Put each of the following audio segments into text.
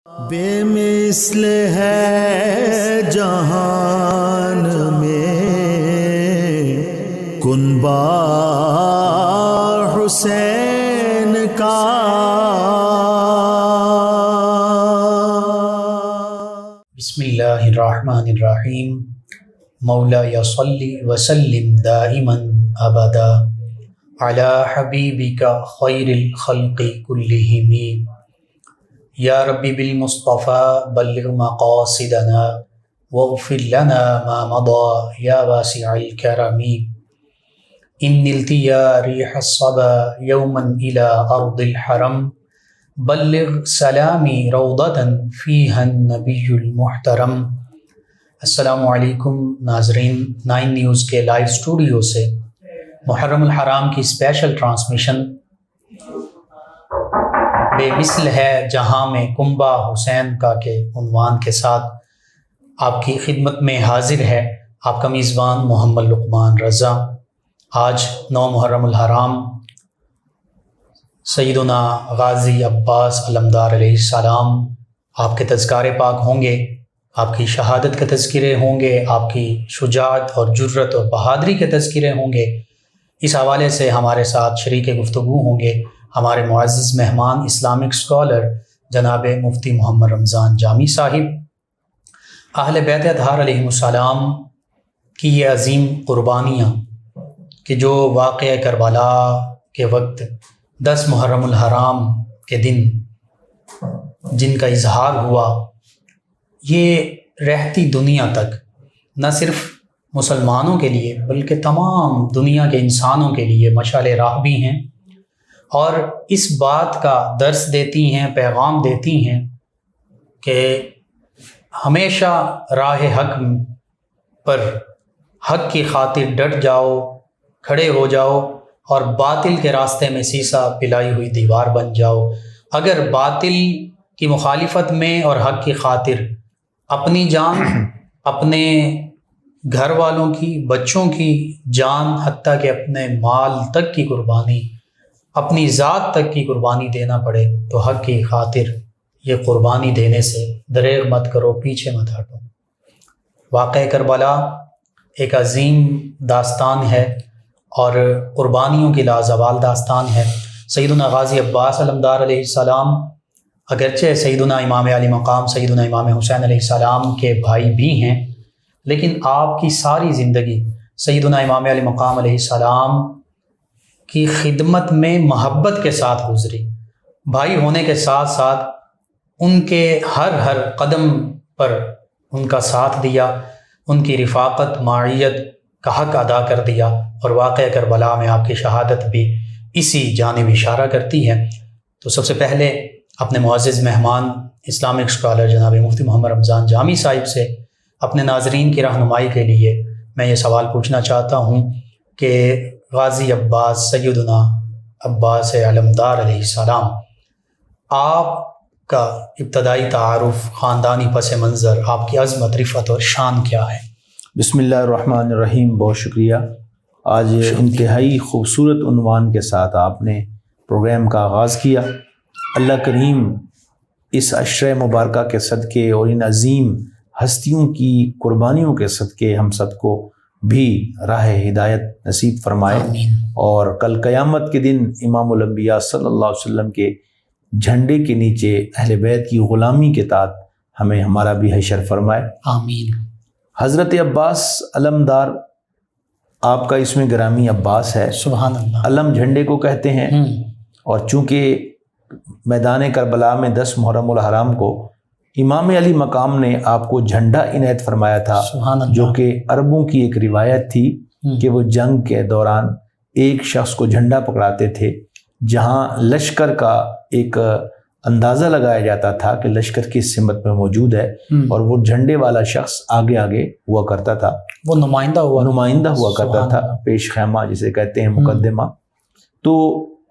بے مثل ہے جہان میں کنبہ حسین کا، بسم اللہ الرحمن الرحیم۔ مولا یا صلی وسلم دائما ابدا علی حبیبک خیر الخلق کلہم، یا ربی بالمصطفیٰ بلغ مقاصدنا واغفر لنا ما مضى یا واسع الکرم۔ ان نلت یا ریح الصبا یوما الى ارض الحرم، بلغ سلامی روضة فیہا النبی المحترم۔ السلام علیکم ناظرین، 9 نیوز کے لائیو اسٹوڈیو سے محرم الحرام کی اسپیشل ٹرانسمیشن بے مثل ہے جہاں میں کنبہ حسین کا کے عنوان کے ساتھ آپ کی خدمت میں حاضر ہے آپ کا میزبان محمد لقمان رضا۔ آج 9 محرم الحرام سیدنا غازی عباس علمدار علیہ السلام، آپ کے تذکارے پاک ہوں گے، آپ کی شہادت کے تذکرے ہوں گے، آپ کی شجاعت اور جرت اور بہادری کے تذکرے ہوں گے۔ اس حوالے سے ہمارے ساتھ شریک گفتگو ہوں گے ہمارے معزز مہمان اسلامک اسکالر جناب مفتی محمد رمضان جامی صاحب۔ اہل بیت اطہار علیہ السلام کی یہ عظیم قربانیاں کہ جو واقعہ کربلا کے وقت 10 محرم الحرام کے دن جن کا اظہار ہوا، یہ رہتی دنیا تک نہ صرف مسلمانوں کے لیے بلکہ تمام دنیا کے انسانوں کے لیے مشعل راہ بھی ہیں، اور اس بات کا درس دیتی ہیں، پیغام دیتی ہیں کہ ہمیشہ راہ حق پر حق کی خاطر ڈٹ جاؤ، کھڑے ہو جاؤ، اور باطل کے راستے میں سیسا پلائی ہوئی دیوار بن جاؤ۔ اگر باطل کی مخالفت میں اور حق کی خاطر اپنی جان، اپنے گھر والوں کی، بچوں کی جان، حتیٰ کہ اپنے مال تک کی قربانی، اپنی ذات تک کی قربانی دینا پڑے تو حق کی خاطر یہ قربانی دینے سے دریغ مت کرو، پیچھے مت ہٹو۔ واقعہ کربلا ایک عظیم داستان ہے اور قربانیوں کی لازوال داستان ہے۔ سیدنا غازی عباس علمدار علیہ السلام اگرچہ سیدنا امام علی مقام سیدنا امام حسین علیہ السلام کے بھائی بھی ہیں، لیکن آپ کی ساری زندگی سیدنا امام علی مقام علیہ السلام کی خدمت میں محبت کے ساتھ گزری۔ بھائی ہونے کے ساتھ ساتھ ان کے ہر قدم پر ان کا ساتھ دیا، ان کی رفاقت معیت کا حق ادا کر دیا، اور واقعہ کربلا میں آپ کی شہادت بھی اسی جانب اشارہ کرتی ہے۔ تو سب سے پہلے اپنے معزز مہمان اسلامک اسکالر جناب مفتی محمد رمضان جامی صاحب سے اپنے ناظرین کی رہنمائی کے لیے میں یہ سوال پوچھنا چاہتا ہوں کہ غازی عباس سیدنا عباس علمدار علیہ السلام، آپ کا ابتدائی تعارف، خاندانی پس منظر، آپ کی عظمت، رفعت اور شان کیا ہے؟ بسم اللہ الرحمن الرحیم۔ بہت شکریہ۔ آج انتہائی خوبصورت عنوان کے ساتھ آپ نے پروگرام کا آغاز کیا۔ اللہ کریم اس عشرہ مبارکہ کے صدقے اور ان عظیم ہستیوں کی قربانیوں کے صدقے ہم سب کو بھی راہ ہدایت نصیب فرمائے، آمین۔ اور کل قیامت کے دن امام الانبیاء صلی اللہ علیہ وسلم کے جھنڈے کے نیچے اہل بیت کی غلامی کے تحت ہمیں ہمارا بھی حشر فرمائے، آمین۔ حضرت عباس علمدار، آپ کا اسم گرامی عباس ہے، سبحان اللہ۔ علم جھنڈے کو کہتے ہیں، اور چونکہ میدان کربلا میں 10 محرم الحرام کو امام علی مقام نے آپ کو جھنڈا عنایت فرمایا تھا، سبحان اللہ۔ جو کہ عربوں کی ایک روایت تھی کہ وہ جنگ کے دوران ایک شخص کو جھنڈا پکڑاتے تھے، جہاں لشکر کا ایک اندازہ لگایا جاتا تھا کہ لشکر کس سمت میں موجود ہے، اور وہ جھنڈے والا شخص آگے آگے ہوا کرتا تھا، وہ نمائندہ ہوا کرتا تھا، پیش خیمہ جسے کہتے ہیں، مقدمہ۔ تو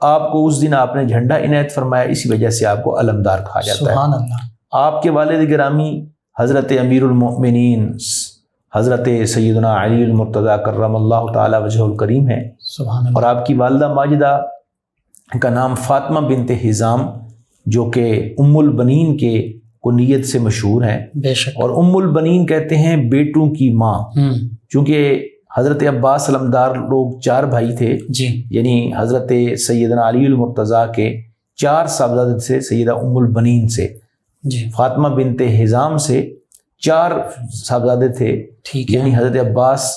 آپ کو اس دن آپ نے جھنڈا عنایت فرمایا، اسی وجہ سے آپ کو علمدار کہا جاتا ہے۔ سبحان اللہ۔ آپ کے والد گرامی حضرت امیر المؤمنین حضرت سیدنا علی المرتضیٰ کرم اللہ تعالی وجہ الکریم ہیں، سبحان اللہ۔ اور آپ کی والدہ ماجدہ کا نام فاطمہ بنت حزام، جو کہ ام البنین کے کنیت سے مشہور ہیں، بے شک، اور ام البنین کہتے ہیں بیٹوں کی ماں، چونکہ حضرت عباس علمدار لوگ 4 بھائی تھے، جی یعنی حضرت سیدنا علی المرتضیٰ کے 4 صاحبزادے سے، سیدہ ام البنین سے، جی فاطمہ بنت حزام سے 4 صاحبزادے تھے، ٹھیک ہے، یعنی حضرت عباس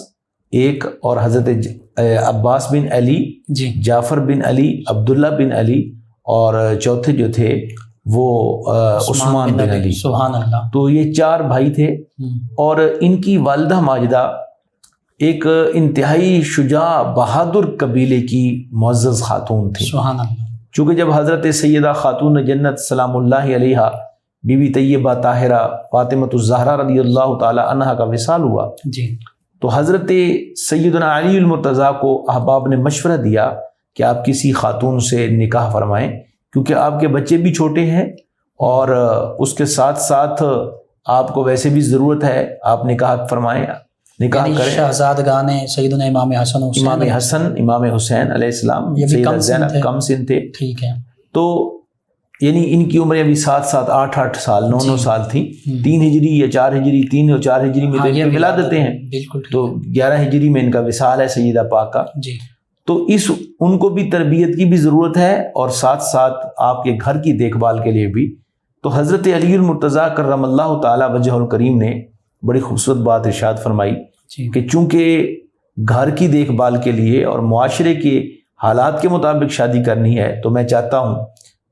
ایک، اور حضرت عباس بن علی، جی جعفر بن علی، عبداللہ بن علی، اور چوتھے جو تھے وہ عثمان بن علی۔ سبحان اللہ۔ تو یہ 4 بھائی تھے، اور ان کی والدہ ماجدہ ایک انتہائی شجاع بہادر قبیلے کی معزز خاتون تھی۔ سبحان اللہ۔ چونکہ جب حضرت سیدہ خاتون جنت سلام اللہ علیہا بی بی طیبہ طاہرہ فاطمۃ الزہرا رضی اللہ تعالی عنہا کا وصال ہوا، جی تو حضرت سیدنا علی المرتضیٰ کو احباب نے مشورہ دیا کہ آپ کسی خاتون سے نکاح فرمائیں، کیونکہ آپ کے بچے بھی چھوٹے ہیں، اور اس کے ساتھ ساتھ آپ کو ویسے بھی ضرورت ہے، آپ نکاح فرمائیں، نکاح یعنی کریں۔ شہزادگان سیدنا امام حسن حسین، امام حسن، امام حسین علیہ السلام، یہ بھی سیدہ کم سن زینب تھے۔ کم سن تھے، ٹھیک ہے، تو یعنی ان کی عمریں ابھی 7 8 سال 9 سال تھیں، 3 ہجری یا 4 ہجری، 3 اور 4 ہجری میں تو یہ ان کو ملا دیتے ہیں، بالکل ٹھیک تو 11 ہجری میں ان کا وصال ہے سیدہ پاک کا۔ جی تو ان کو بھی تربیت کی بھی ضرورت ہے، اور ساتھ ساتھ آپ کے گھر کی دیکھ بھال کے لیے بھی۔ تو حضرت علی المرتضیٰ کرم اللہ تعالی وجہ الکریم نے بڑی خوبصورت بات ارشاد فرمائی جی کہ چونکہ گھر کی دیکھ بھال کے لیے اور معاشرے کے حالات کے مطابق شادی کرنی ہے، تو میں چاہتا ہوں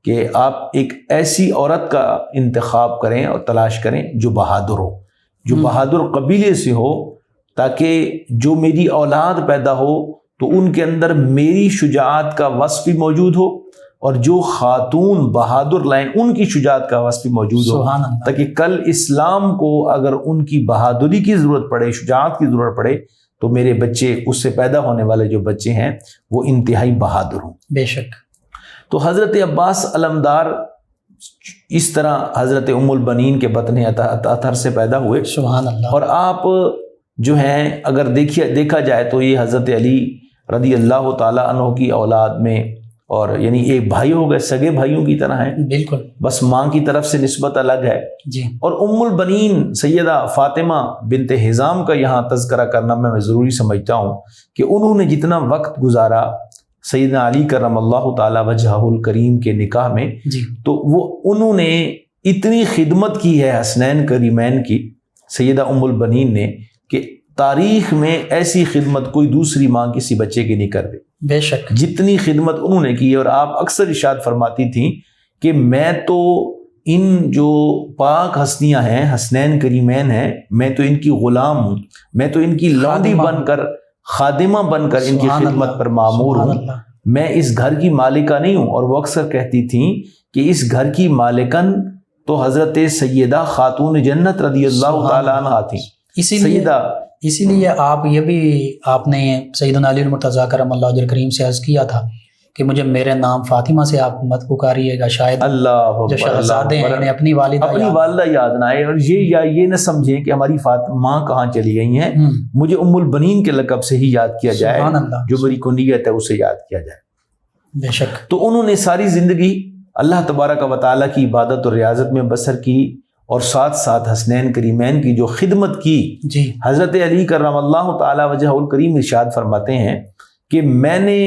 کہ آپ ایک ایسی عورت کا انتخاب کریں اور تلاش کریں جو بہادر ہو، جو بہادر قبیلے سے ہو، تاکہ جو میری اولاد پیدا ہو تو ان کے اندر میری شجاعت کا وصف بھی موجود ہو، اور جو خاتون بہادر لائیں ان کی شجاعت کا وصف بھی موجود ہو، سبحان اللہ۔ تاکہ کل اسلام کو اگر ان کی بہادری کی ضرورت پڑے، شجاعت کی ضرورت پڑے، تو میرے بچے، اس سے پیدا ہونے والے جو بچے ہیں وہ انتہائی بہادر ہوں۔ بے شک۔ تو حضرت عباس علمدار اس طرح حضرت ام البنین کے بطن اطہر سے پیدا ہوئے، سبحان اللہ۔ اور آپ جو ہیں اگر دیکھا جائے تو یہ حضرت علی رضی اللہ تعالیٰ عنہ کی اولاد میں، اور یعنی ایک بھائی ہو گئے، سگے بھائیوں کی طرح ہیں، بالکل، بس ماں کی طرف سے نسبت الگ ہے۔ جی اور ام البنین سیدہ فاطمہ بنت حزام کا یہاں تذکرہ کرنا میں ضروری سمجھتا ہوں کہ انہوں نے جتنا وقت گزارا سیدنا علی کرم اللہ تعالی وجہہ الکریم کے نکاح میں، جی تو وہ انہوں نے اتنی خدمت کی ہے حسنین کریمین کی، سیدہ ام البنین نے، کہ تاریخ میں ایسی خدمت کوئی دوسری ماں کسی بچے کی نہیں کر دے، بے شک، جتنی خدمت انہوں نے کی ہے۔ اور آپ اکثر ارشاد فرماتی تھیں کہ میں تو ان جو پاک ہستیاں ہیں، حسنین کریمین ہیں، میں تو ان کی غلام ہوں، میں تو ان کی لونڈی بن کر، خادمہ بن کر ان کی خدمت پر معمور ہوں، میں اس گھر کی مالکہ نہیں ہوں۔ اور وہ اکثر کہتی تھیں کہ اس گھر کی مالکن تو حضرت سیدہ خاتون جنت رضی اللہ تعالیٰ عنہ تھیں، اسی لیے آپ نے سیدنا علی المرتضیٰ کرم اللہ وجہ الکریم سے عرض کیا تھا کہ مجھے میرے نام فاطمہ سے آپ مت پکاریے گا، شاید اللہ جو شہزادے ہیں انہیں اپنی والدہ یاد نہ آئے، اور یہ نہ سمجھیں کہ ہماری ماں کہاں چلی گئی ہیں، مجھے ام البنین کے لقب سے ہی یاد کیا جائے، جو میری کنیت ہے اسے یاد کیا جائے۔ بے شک۔ تو انہوں نے ساری زندگی اللہ تبارک و تعالیٰ کی عبادت اور ریاضت میں بسر کی، اور ساتھ ساتھ حسنین کریمین کی جو خدمت کی، جی حضرت علی کرم اللہ تعالی وجہ الکریم ارشاد فرماتے ہیں کہ میں نے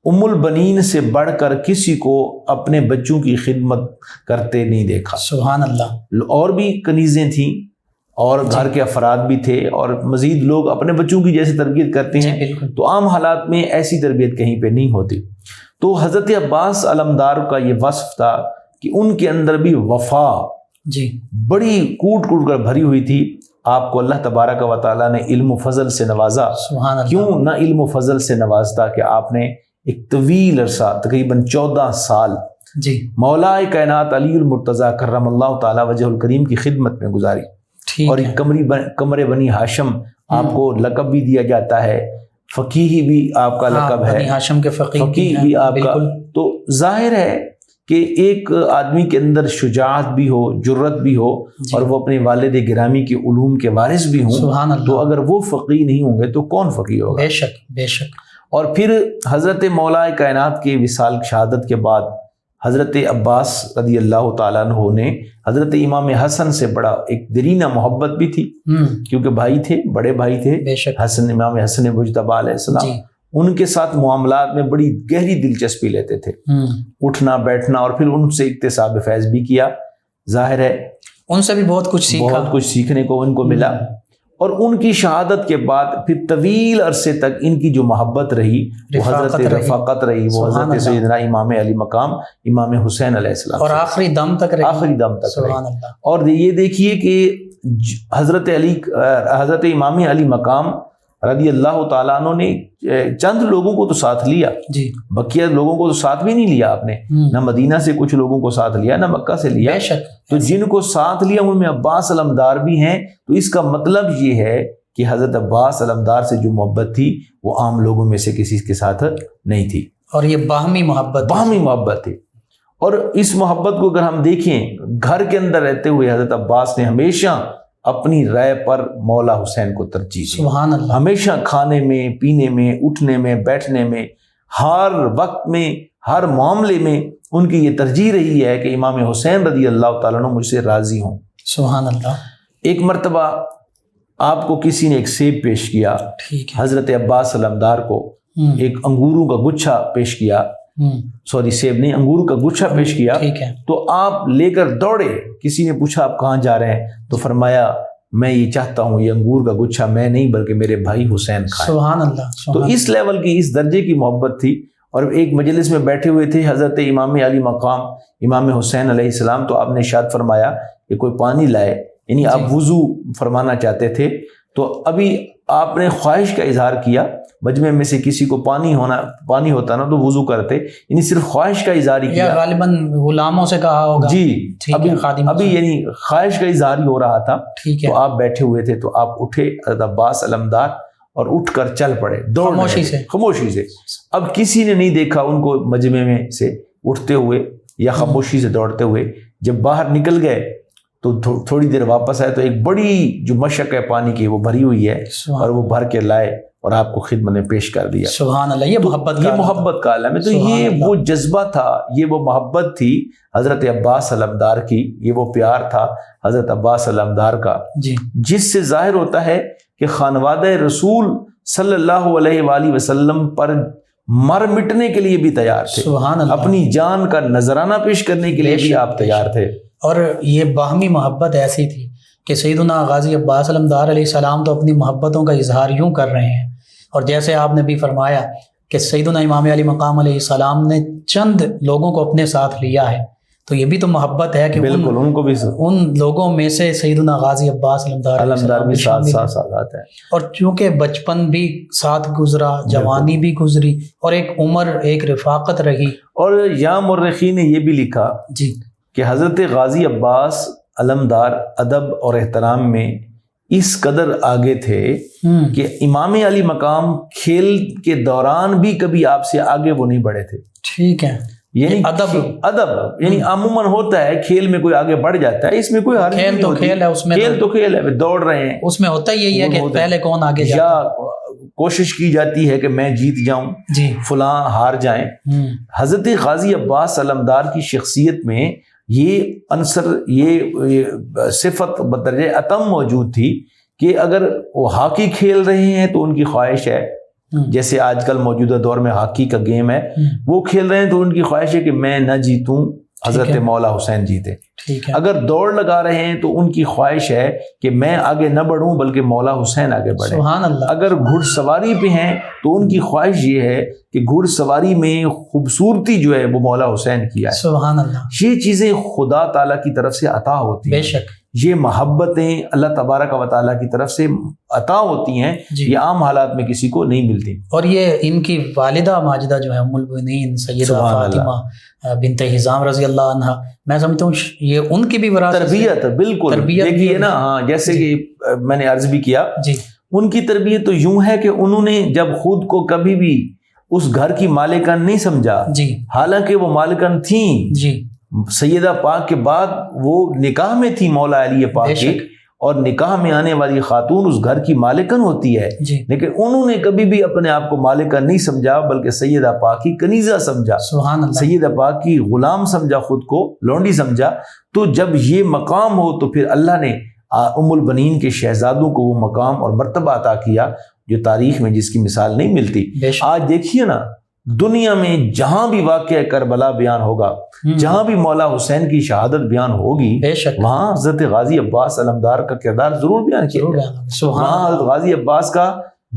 ام البنین سے بڑھ کر کسی کو اپنے بچوں کی خدمت کرتے نہیں دیکھا۔ سبحان اللہ۔ اور بھی کنیزیں تھیں اور گھر کے افراد بھی تھے، اور مزید لوگ اپنے بچوں کی جیسے تربیت کرتے ہیں، تو عام حالات میں ایسی تربیت کہیں پہ نہیں ہوتی۔ تو حضرت عباس علمدار کا یہ وصف تھا کہ ان کے اندر بھی وفا جی بڑی کوٹ کوٹ کر بھری ہوئی تھی۔ آپ کو اللہ تبارک و تعالیٰ نے علم و فضل سے نوازا۔ سبحان اللہ۔ کیوں نہ علم و فضل سے نوازتا کہ آپ نے ایک طویل عرصہ تقریباً 14 سال جی مولا کائنات علی المرتضیٰ کرم اللہ تعالیٰ وجہ الکریم کی خدمت میں گزاری، اور ایک قمر بنی ہاشم آپ کو لقب بھی دیا جاتا ہے، فقیہ بھی آپ کا لقب ہے، بنی ہاشم کے فقیہ بھی آپ کا۔ تو ظاہر ہے کہ ایک آدمی کے اندر شجاعت بھی ہو، جرت بھی ہو، اور وہ اپنے والد گرامی کے علوم کے وارث بھی ہوں، تو اگر وہ فقیہ نہیں ہوں گے تو کون فقیہ ہوگا؟ بے شک بے شک۔ اور پھر حضرت مولا کائنات کے وصال شہادت کے بعد حضرت عباس رضی اللہ تعالیٰ عنہ نے حضرت امام حسن سے بڑا ایک درینہ محبت بھی تھی، کیونکہ بھائی تھے، بڑے بھائی تھے بے شک، حسن، امام حسن مجتبیٰ علیہ السلام، جی ان کے ساتھ معاملات میں بڑی گہری دلچسپی لیتے تھے، اٹھنا بیٹھنا، اور پھر ان سے اکتساب فیض بھی کیا۔ ظاہر ہے ان سے بھی بہت کچھ سیکھا، بہت کچھ سیکھنے کو ان کو ملا، اور ان کی شہادت کے بعد پھر طویل عرصے تک ان کی جو محبت رہی وہ حضرت رفاقت رہی، وہ حضرت سیدنا امام علی مقام امام حسین علیہ السلام، اور آخری دم تک رہی، آخری دم تک سبحان رہی۔ اللہ۔ اور یہ دیکھیے کہ حضرت امام علی مقام رضی اللہ تعالیٰ عنہ نے چند لوگوں کو تو ساتھ لیا، جی بقیہ لوگوں کو تو ساتھ بھی نہیں لیا آپ نے، نہ مدینہ سے کچھ لوگوں کو ساتھ لیا، نہ مکہ سے لیا، بے شک، تو جن کو ساتھ لیا ان میں عباس علمدار بھی ہیں۔ تو اس کا مطلب یہ ہے کہ حضرت عباس علمدار سے جو محبت تھی وہ عام لوگوں میں سے کسی کے ساتھ نہیں تھی، اور یہ باہمی محبت، باہمی محبت تھی۔ اور اس محبت کو اگر ہم دیکھیں، گھر کے اندر رہتے ہوئے حضرت عباس نے ہمیشہ اپنی رائے پر مولا حسین کو ترجیح دی، سبحان اللہ، ہمیشہ کھانے میں، پینے میں، اٹھنے میں، بیٹھنے میں، ہر وقت میں، ہر معاملے میں ان کی یہ ترجیح رہی ہے کہ امام حسین رضی اللہ تعالیٰ عنہ مجھ سے راضی ہوں۔ سبحان اللہ۔ ایک مرتبہ آپ کو کسی نے ایک سیب پیش کیا، ٹھیک ہے، حضرت عباس علمدار کو ایک انگوروں کا گچھا پیش کیا، سوری سیب نہیں، انگور کا گچھا پیش کیا، ٹھیک ہے، تو آپ لے کر دوڑے۔ کسی نے پوچھا آپ کہاں جا رہے ہیں؟ تو فرمایا میں یہ چاہتا ہوں یہ انگور کا گچھا میں نہیں بلکہ میرے بھائی حسین کھائیں۔ سبحان اللہ، تو سبحان اس لیول کی، اس درجے کی محبت تھی۔ اور ایک مجلس میں بیٹھے ہوئے تھے حضرت امام علی مقام امام حسین علیہ السلام، تو آپ نے ارشاد فرمایا کہ کوئی پانی لائے، یعنی آپ وضو فرمانا چاہتے تھے، تو ابھی آپ نے خواہش کا اظہار کیا، مجمع میں سے کسی کو پانی ہوتا نا تو وضو کرتے، یعنی صرف خواہش کا اظہار ہی یا کیا، غالباً غلاموں سے کہا ہوگا، جی ٹھیک ہے، خادموں سے، ابھی یعنی خواہش کا اظہار ہی ہو رہا تھا۔ ٹھیک ہے، تو آپ بیٹھے ہوئے تھے، تو آپ اٹھے حضرت عباس علمدار اور اٹھ کر چل پڑے، دوڑ خاموشی سے، خاموشی سے۔ اب کسی نے نہیں دیکھا ان کو مجمع میں سے اٹھتے ہوئے یا خاموشی سے دوڑتے ہوئے۔ جب باہر نکل گئے تو تھوڑی دیر واپس آئے تو ایک بڑی جو مشق ہے پانی کی وہ بھری ہوئی ہے، اور وہ بھر کے لائے اور آپ کو خدمت میں پیش کر دیا۔ سبحان اللہ، یہ محبت کا عالم ہے۔ تو یہ وہ جذبہ تھا، یہ وہ محبت تھی حضرت عباس علمدار کی، یہ وہ پیار تھا حضرت عباس علمدار کا، جی، جس سے ظاہر ہوتا ہے کہ خانوادہ رسول صلی اللہ علیہ وآلہ وسلم پر مر مٹنے کے لیے بھی تیار تھے، سبحان اللہ، اپنی جان کا نذرانہ پیش کرنے کے لیے بھی آپ تیار تھے۔ اور یہ باہمی محبت ایسی تھی کہ سیدنا غازی عباس علمدار علیہ السلام تو اپنی محبتوں کا اظہار یوں کر رہے ہیں، اور جیسے آپ نے بھی فرمایا کہ سیدنا امام علی مقام علیہ السلام نے چند لوگوں کو اپنے ساتھ لیا ہے، تو یہ بھی تو محبت ہے کہ بالکل ان کو بھی ان لوگوں میں سے سیدنا غازی عباس علمدار بھی ساتھ آتا ہے، اور چونکہ بچپن بھی ساتھ گزرا، جوانی بھی گزری، اور ایک عمر، ایک رفاقت رہی۔ اور یا مورخین نے یہ بھی لکھا جی کہ حضرت غازی عباس علمدار ادب اور احترام میں اس قدر آگے تھے کہ امام علی مقام کھیل کے دوران بھی کبھی آپ سے آگے وہ نہیں بڑھے تھے۔ ٹھیک ہے، یعنی ادب یعنی عموماً ہوتا ہے کھیل میں کوئی آگے بڑھ جاتا ہے، اس میں کوئی حرج نہیں ہوتی، کھیل ہے، اس میں کھیل تو کھیل ہے، دوڑ رہے ہیں، اس میں ہوتا یہی ہے کہ پہلے کون آگے جاتا ہے، یا کوشش کی جاتی ہے کہ میں جیت جاؤں، جی فلاں ہار جائیں۔ حضرت غازی عباس علمدار کی شخصیت میں یہ عنصر، یہ صفت بدرجہ اتم موجود تھی کہ اگر وہ ہاکی کھیل رہے ہیں تو ان کی خواہش ہے، جیسے آج کل موجودہ دور میں ہاکی کا گیم ہے، وہ کھیل رہے ہیں تو ان کی خواہش ہے کہ میں نہ جیتوں، حضرت مولا حسین جیتے۔ اگر دوڑ لگا رہے ہیں تو ان کی خواہش ہے کہ میں آگے نہ بڑھوں بلکہ مولا حسین آگے بڑھے۔ سبحان اللہ۔ اگر گھڑ سواری پہ ہیں تو ان کی خواہش یہ ہے کہ گھڑ سواری میں خوبصورتی جو ہے وہ مولا حسین کی ہے۔ سبحان اللہ۔ یہ چیزیں خدا تعالیٰ کی طرف سے عطا ہوتی ہیں، بے شک یہ محبتیں اللہ تبارک و تعالیٰ کی طرف سے عطا ہوتی ہیں، یہ عام حالات میں کسی کو نہیں ملتی۔ اور یہ ان کی والدہ ماجدہ جو ہے ام المؤمنین سیدہ فاطمہ بنت حزام رضی اللہ عنہ، میں سمجھتا ہوں یہ ان کی بھی وراثت تربیت، بالکل دیکھیے نا، ہاں جیسے کہ میں نے عرض بھی کیا، جی ان کی تربیت تو یوں ہے کہ انہوں نے جب خود کو کبھی بھی اس گھر کی مالکن نہیں سمجھا، جی حالانکہ وہ مالکن تھیں، جی سیدہ پاک کے بعد وہ نکاح میں تھی مولا علی پاک کی، اور نکاح میں آنے والی خاتون اس گھر کی مالکن ہوتی ہے، جی لیکن انہوں نے کبھی بھی اپنے آپ کو مالکن نہیں سمجھا بلکہ سیدہ پاک کی کنیزہ سمجھا، سبحان اللہ، سیدہ پاک کی غلام سمجھا، خود کو لونڈی سمجھا۔ تو جب یہ مقام ہو تو پھر اللہ نے ام البنین کے شہزادوں کو وہ مقام اور مرتبہ عطا کیا جو تاریخ میں جس کی مثال نہیں ملتی۔ بے شک، آج دیکھیے نا، دنیا میں جہاں بھی واقعہ کربلا بیان ہوگا، جہاں بھی مولا حسین کی شہادت بیان ہوگی، بے شک، وہاں حضرت غازی عباس علمدار کا کردار ضرور بیان کیا ضرور جائے۔ بیان ہوگا۔ سبحان وہاں اللہ، حضرت غازی عباس کا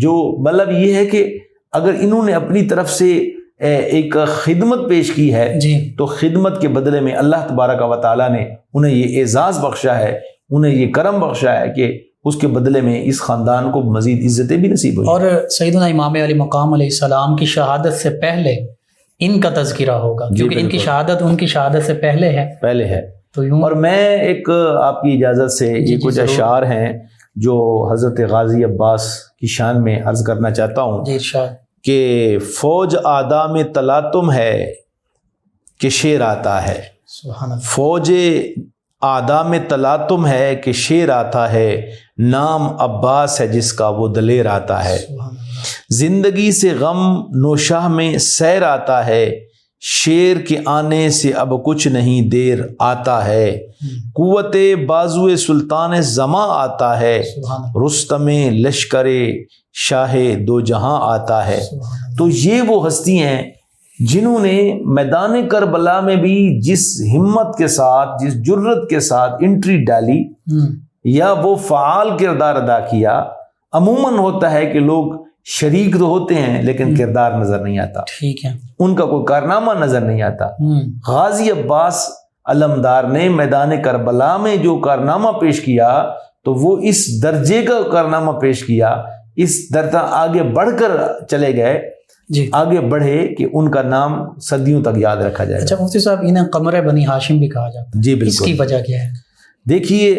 جو مطلب یہ ہے کہ اگر انہوں نے اپنی طرف سے ایک خدمت پیش کی ہے جی تو خدمت کے بدلے میں اللہ تبارک و تعالیٰ نے انہیں یہ اعزاز بخشا ہے، انہیں یہ کرم بخشا ہے کہ اس کے بدلے میں اس خاندان کو مزید عزتیں بھی نصیب ہوئی۔ اور سیدنا امام علی مقام علیہ السلام کی شہادت سے پہلے ان کا تذکرہ ہوگا، جی کیونکہ ان کی بالکل، شہادت ان کی شہادت سے پہلے ہے، پہلے ہے۔ تو یوں اور میں ایک آپ کی اجازت سے جی یہ جی کچھ ضرور۔ اشعار ہیں جو حضرت غازی عباس کی شان میں عرض کرنا چاہتا ہوں جی ارشاد۔ کہ فوج آدھا میں تلاطم ہے کہ شیر آتا ہے، سبحان اللہ، فوج آدھا میں تلاطم ہے کہ شیر آتا ہے، نام عباس ہے جس کا وہ دلیر آتا ہے، سبحان اللہ، زندگی سے غم نوشاہ میں سیر آتا ہے، شیر کے آنے سے اب کچھ نہیں دیر آتا ہے، قوت بازو سلطان زماں آتا ہے، سبحان اللہ، رستم لشکر شاہ دو جہاں آتا ہے۔ سبحان اللہ، تو یہ وہ ہستی ہیں جنہوں نے میدان کربلا میں بھی جس ہمت کے ساتھ، جس جرت کے ساتھ انٹری ڈالی یا وہ فعال کردار ادا کیا۔ عموماً ہوتا ہے کہ لوگ شریک تو ہوتے ہیں لیکن کردار نظر نہیں آتا، ٹھیک ہے، ان کا کوئی کارنامہ نظر نہیں آتا۔ غازی عباس علمدار نے میدان کربلا میں جو کارنامہ پیش کیا تو وہ اس درجے کا کارنامہ پیش کیا، اس درجہ آگے بڑھ کر چلے گئے، جی۔ آگے بڑھے کہ ان کا نام صدیوں تک یاد رکھا جائے اچھا مفتی صاحب، انہیں قمر بنی ہاشم بھی کہا جاتا ہے، جی اس کی بالکل۔ وجہ کیا ہے؟ دیکھیے،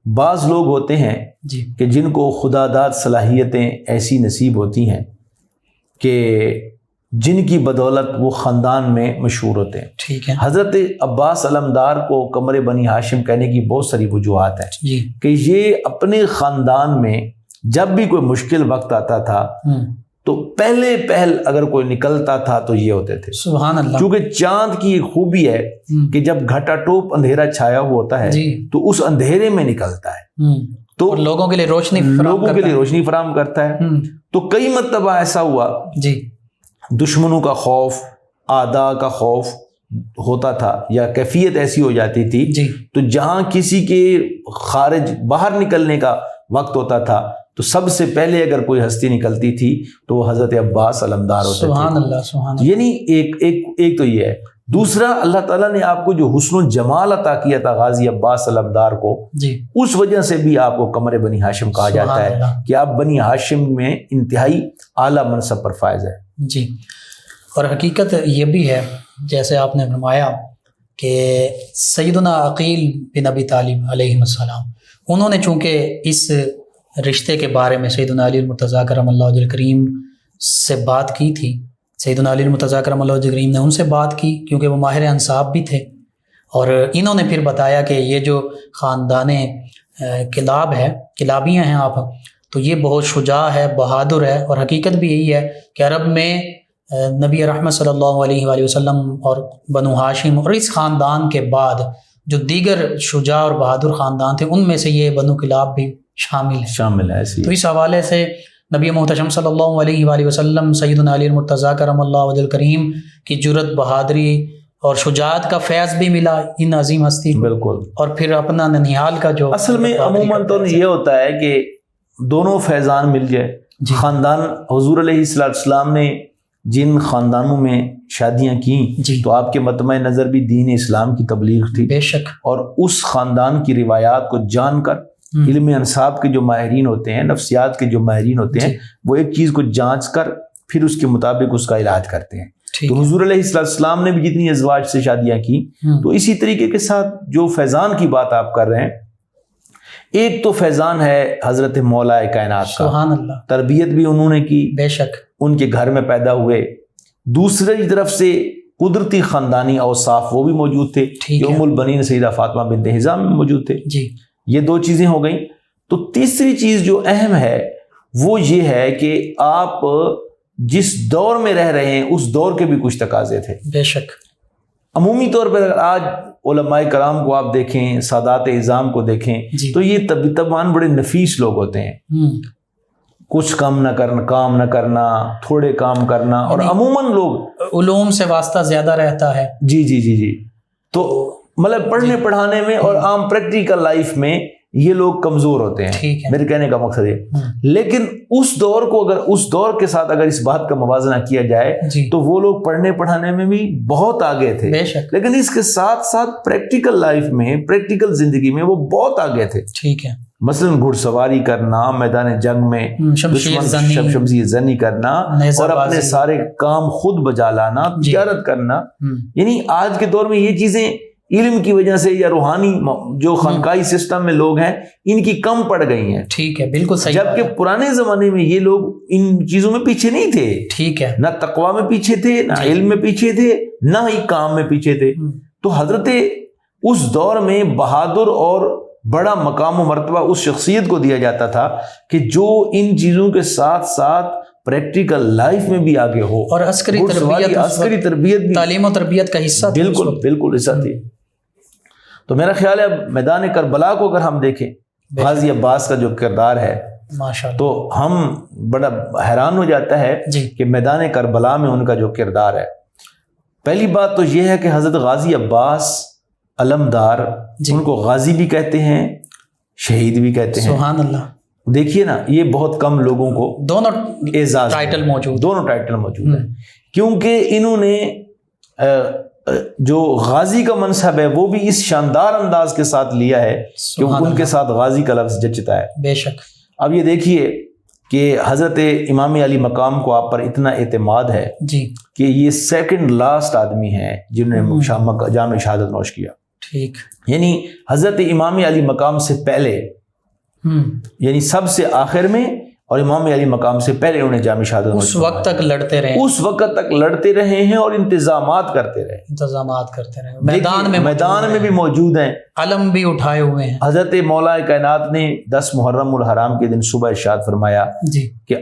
بعض لوگ ہوتے ہیں جی کہ جن کو خدا داد صلاحیتیں ایسی نصیب ہوتی ہیں کہ جن کی بدولت وہ خاندان میں مشہور ہوتے ہیں۔ ٹھیک ہے، حضرت عباس علمدار کو قمر بنی ہاشم کہنے کی بہت ساری وجوہات ہیں جی کہ یہ اپنے خاندان میں جب بھی کوئی مشکل وقت آتا تھا تو پہلے پہل اگر کوئی نکلتا تھا تو یہ ہوتے تھے، سبحان اللہ، کیونکہ چاند کی ایک خوبی ہے کہ جب گھٹا ٹوپ اندھیرا چھایا ہوا ہوتا ہے جی تو اس اندھیرے میں نکلتا ہے، تو اور لوگوں کے لیے روشنی فراہم لوگوں کے کرتا لیے ہے۔ روشنی فراہم کرتا ہے۔ تو کئی مرتبہ ایسا ہوا جی دشمنوں کا خوف، اعداء کا خوف ہوتا تھا یا کیفیت ایسی ہو جاتی تھی جی تو جہاں کسی کے خارج باہر نکلنے کا وقت ہوتا تھا تو سب سے پہلے اگر کوئی ہستی نکلتی تھی تو وہ حضرت عباس علمدار ہوتے سبحان تھے۔ اللہ، سبحان اللہ، یعنی ایک تو یہ ہے۔ دوسرا، اللہ تعالیٰ نے آپ کو جو حسن و جمال عطا کیا تھا غازی عباس علمدار کو، جی اس وجہ سے بھی آپ کو قمر بنی ہاشم کہا سبحان جاتا ہے اللہ۔ کہ آپ بنی ہاشم میں انتہائی اعلیٰ منصب پر فائز ہے۔ جی، اور حقیقت یہ بھی ہے جیسے آپ نے فرمایا کہ سیدنا عقیل بن ابی طالب علیہ السلام، انہوں نے چونکہ اس رشتے کے بارے میں سیدنا علی المرتضیٰ کرم اللہ وجہ کریم سے بات کی تھی، سیدنا علی المرتضیٰ کرم اللہ وجہ کریم نے ان سے بات کی کیونکہ وہ ماہر انصاب بھی تھے، اور انہوں نے پھر بتایا کہ یہ جو خاندان کلاب ہے، کلابیاں ہیں آپ، تو یہ بہت شجاع ہے، بہادر ہے، اور حقیقت بھی یہی ہے کہ عرب میں نبی رحمت صلی اللہ علیہ وآلہ وسلم اور بنو ہاشم اور اس خاندان کے بعد جو دیگر شجاع اور بہادر خاندان تھے ان میں سے یہ بنو کلاب بھی شامل ہے۔ ایسی تو اس حوالے سے نبی محتشم صلی اللہ علیہ وآلہ وسلم سیدنا علی المرتضیٰ کرم اللہ وجہ کریم کی جرت، بہادری اور شجاعت کا فیض بھی ملا ان عظیم ہستی کو، بالکل۔ اور پھر اپنا ننھیال کا جو اصل میں عموماً تو یہ ہوتا ہے کہ دونوں فیضان مل جائے۔ جی خاندان حضور علیہ السلام نے جن خاندانوں میں شادیاں کی جی تو آپ کے مطمع نظر بھی دین اسلام کی تبلیغ تھی، بے شک، اور اس خاندان کی روایات کو جان کر علم انصاب کے جو ماہرین ہوتے ہیں، نفسیات کے جو ماہرین ہوتے ہیں، وہ ایک چیز کو جانچ کر پھر اس کے مطابق اس کا علاج کرتے ہیں۔ تو حضور علیہ السلام نے بھی جتنی ازواج سے شادیاں کی تو اسی طریقے کے ساتھ جو فیضان کی بات آپ کر رہے ہیں، ایک تو فیضان ہے حضرت مولا کائنات کا، سبحان اللہ، تربیت بھی انہوں نے کی، بے شک، ان کے گھر میں پیدا ہوئے۔ دوسری طرف سے قدرتی خاندانی اوصاف وہ بھی موجود تھے جو ام البنین سیدہ فاطمہ بنت حزام میں موجود تھے۔ جی یہ دو چیزیں ہو گئیں۔ تو تیسری چیز جو اہم ہے وہ یہ ہے کہ آپ جس دور میں رہ رہے ہیں اس دور کے بھی کچھ تقاضے تھے. بے شک. عمومی طور پر اگر آج علماء کرام کو آپ دیکھیں، سادات اعظام کو دیکھیں جی. تو یہ تمام بڑے نفیس لوگ ہوتے ہیں. کچھ کام نہ کرنا، تھوڑے کام کرنا، اور عموماً لوگ علوم سے واسطہ زیادہ رہتا ہے. جی تو مطلب پڑھنے پڑھانے میں اور عام پریکٹیکل لائف میں یہ لوگ کمزور ہوتے ہیں. میرے کہنے کا مقصد یہ، لیکن اس دور کے ساتھ اگر اس بات کا موازنہ کیا جائے تو وہ لوگ پڑھنے پڑھانے میں بھی بہت آگے تھے. لیکن اس کے ساتھ ساتھ پریکٹیکل لائف میں، پریکٹیکل زندگی میں وہ بہت آگے تھے. ٹھیک ہے. مثلاً گھڑ سواری کرنا، میدان جنگ میں شمشیر زنی کرنا، اور اپنے سارے کام خود بجا لانا، تجارت کرنا. یعنی آج کے دور میں یہ چیزیں علم کی وجہ سے یا روحانی جو خانقاہی سسٹم میں لوگ ہیں ان کی کم پڑ گئی ہیں. ٹھیک ہے، بالکل صحیح. جبکہ پرانے زمانے میں یہ لوگ ان چیزوں میں پیچھے نہیں تھے. ٹھیک ہے. نہ تقویٰ میں پیچھے تھے، نہ علم میں پیچھے تھے، نہ ہی کام میں پیچھے تھے. تو حضرت اس دور میں بہادر اور بڑا مقام و مرتبہ اس شخصیت کو دیا جاتا تھا کہ جو ان چیزوں کے ساتھ ساتھ پریکٹیکل لائف میں بھی آگے ہو، اور عسکری تربیت بھی تعلیم و تربیت کا حصہ تھی. بالکل حصہ تھی. تو میرا خیال ہے میدان کربلا کو اگر ہم دیکھیں، غازی عباس کا جو کردار ہے تو ہم بڑا حیران ہو جاتا ہے کہ میدان کربلا میں ان کا جو کردار ہے. پہلی بات تو یہ ہے کہ حضرت غازی عباس علمدار، ان کو غازی بھی کہتے ہیں، شہید بھی کہتے ہیں. سبحان اللہ. دیکھیے نا، یہ بہت کم لوگوں کو دونوں اعزاز ٹائٹل موجود ہیں، کیونکہ انہوں نے جو غازی کا منصب ہے وہ بھی اس شاندار انداز کے ساتھ لیا ہے کہ ان کے ساتھ غازی کا لفظ جچتا ہے. بے شک. اب یہ دیکھیے کہ حضرت امام علی مقام کو آپ پر اتنا اعتماد ہے کہ یہ سیکنڈ لاسٹ آدمی ہیں جنہوں نے جام شہادت نوش کیا. ٹھیک. یعنی حضرت امام علی مقام سے پہلے، یعنی سب سے آخر میں، اور امام علی مقام سے پہلے انہیں جام شہادت اس وقت تک لڑتے رہے ہیں اور انتظامات کرتے رہے. میدان میں بھی موجود ہیں، علم بھی اٹھائے ہوئے ہیں. حضرت مولا کائنات نے 10 محرم الحرام کے دن صبح ارشاد فرمایا کہ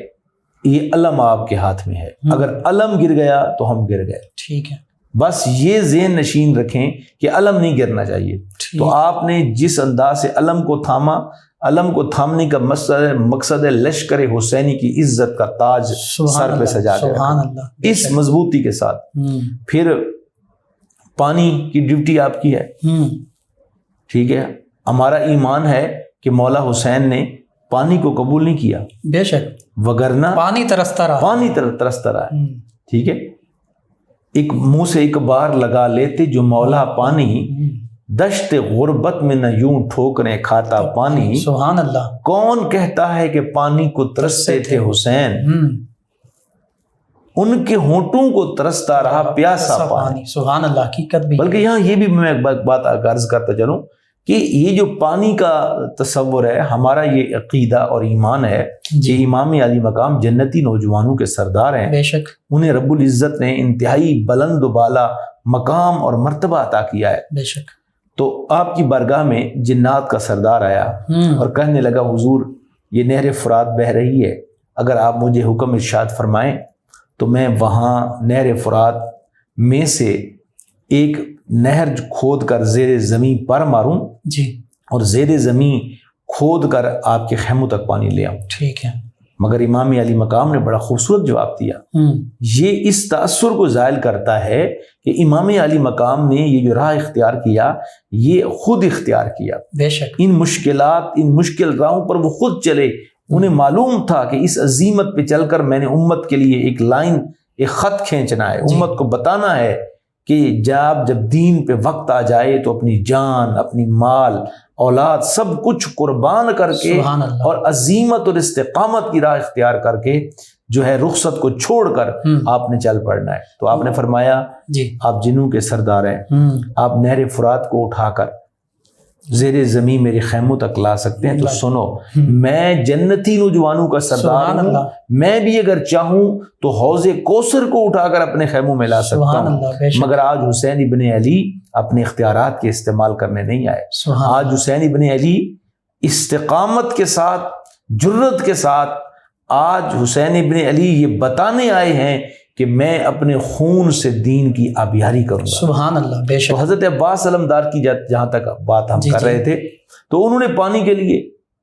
یہ علم آپ کے ہاتھ میں ہے، اگر علم گر گیا تو ہم گر گئے. ٹھیک ہے. بس یہ ذہن نشین رکھیں کہ علم نہیں گرنا چاہیے. تو آپ نے جس انداز سے علم کو تھاما، علم کو تھامنے کا مقصد ہے لشکر حسینی کی عزت کا تاج سر پہ سجا کے رکھا اس مضبوطی کے ساتھ. پھر پانی کی ڈیوٹی آپ کی ہے. ٹھیک ہے. ہمارا ایمان ہے کہ مولا حسین نے پانی کو قبول نہیں کیا. بے شک. وگرنہ پانی ترستا رہا. ٹھیک ہے. ایک منہ سے ایک بار لگا لیتے جو مولا پانی، دشت غربت میں نہ یوں ٹھوکریں کھاتا پانی. سبحان اللہ. کون کہتا ہے کہ پانی کو ترستے تھے حسین، ان کے ہونٹوں کو ترستا رہا پیاسا پانی. سبحان اللہ. حقیقت بھی. بلکہ یہاں یہ بھی میں ایک بات عرض کرتا چلوں کہ یہ جو پانی کا تصور ہے، ہمارا یہ عقیدہ اور ایمان ہے کہ امام علی مقام جنتی نوجوانوں کے سردار ہیں. بے شک. انہیں رب العزت نے انتہائی بلند و بالا مقام اور مرتبہ عطا کیا ہے. بے شک. تو آپ کی بارگاہ میں جنات کا سردار آیا اور کہنے لگا حضور یہ نہر فرات بہہ رہی ہے، اگر آپ مجھے حکم ارشاد فرمائیں تو میں وہاں نہر فرات میں سے ایک نہر کھود کر زیر زمین پر ماروں اور زیر زمین کھود کر آپ کے خیموں تک پانی لے آؤں. ٹھیک ہے. مگر امام علی مقام نے بڑا خوبصورت جواب دیا. یہ اس تاثر کو ظاہر کرتا ہے کہ امام علی مقام نے یہ جو راہ اختیار کیا یہ خود اختیار کیا. بے شک. ان مشکل راہوں پر وہ خود چلے. انہیں معلوم تھا کہ اس عظیمت پہ چل کر میں نے امت کے لیے ایک خط کھینچنا ہے، امت کو بتانا ہے کہ جب دین پہ وقت آ جائے تو اپنی جان، اپنی مال، اولاد سب کچھ قربان کر کے اور عظیمت اور استقامت کی راہ اختیار کر کے جو ہے رخصت کو چھوڑ کر آپ نے چل پڑنا ہے. تو آپ نے فرمایا آپ جنوں کے سردار ہیں، آپ نہر فرات کو اٹھا کر زیر زمین میرے خیموں تک لا سکتے ہیں. تو سنو، میں جنتی نوجوانوں کا سردار ہوں، میں بھی اگر چاہوں تو حوض کوثر کو اٹھا کر اپنے خیموں میں لا سکتا ہوں. مگر آج حسین ابن علی اپنے اختیارات کے استعمال کرنے نہیں آئے. آج حسین ابن علی استقامت کے ساتھ، جرت کے ساتھ آج حسین ابن علی یہ بتانے آئے ہیں کہ میں اپنے خون سے دین کی آبیاری کروں گا۔ سبحان اللہ، بے شک۔ تو حضرت عباس علمدار کی جہاں تک بات ہم کر رہے تھے، تو انہوں نے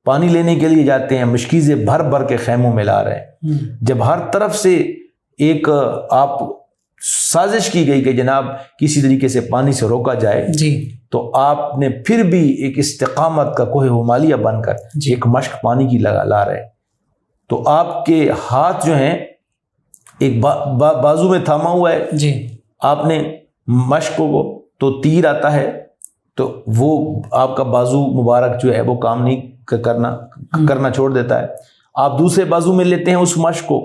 پانی لینے کے لیے جاتے ہیں، مشکیزیں بھر بھر کے خیموں میں لا رہے ہیں۔ جب ہر طرف سے ایک آپ سازش کی گئی کہ جناب کسی طریقے سے پانی سے روکا جائے، تو آپ نے پھر بھی ایک استقامت کا کوہ ہمالیہ بن کر ایک مشک پانی کی لا رہے ہیں۔ تو آپ کے ہاتھ جو ہیں ایک بازو میں تھاما ہوا ہے، آپ نے مشق کو تو تیر آتا ہے تو وہ آپ کا بازو مبارک جو ہے وہ کام نہیں کرنا چھوڑ دیتا ہے، آپ دوسرے بازو میں لیتے ہیں اس مشق کو،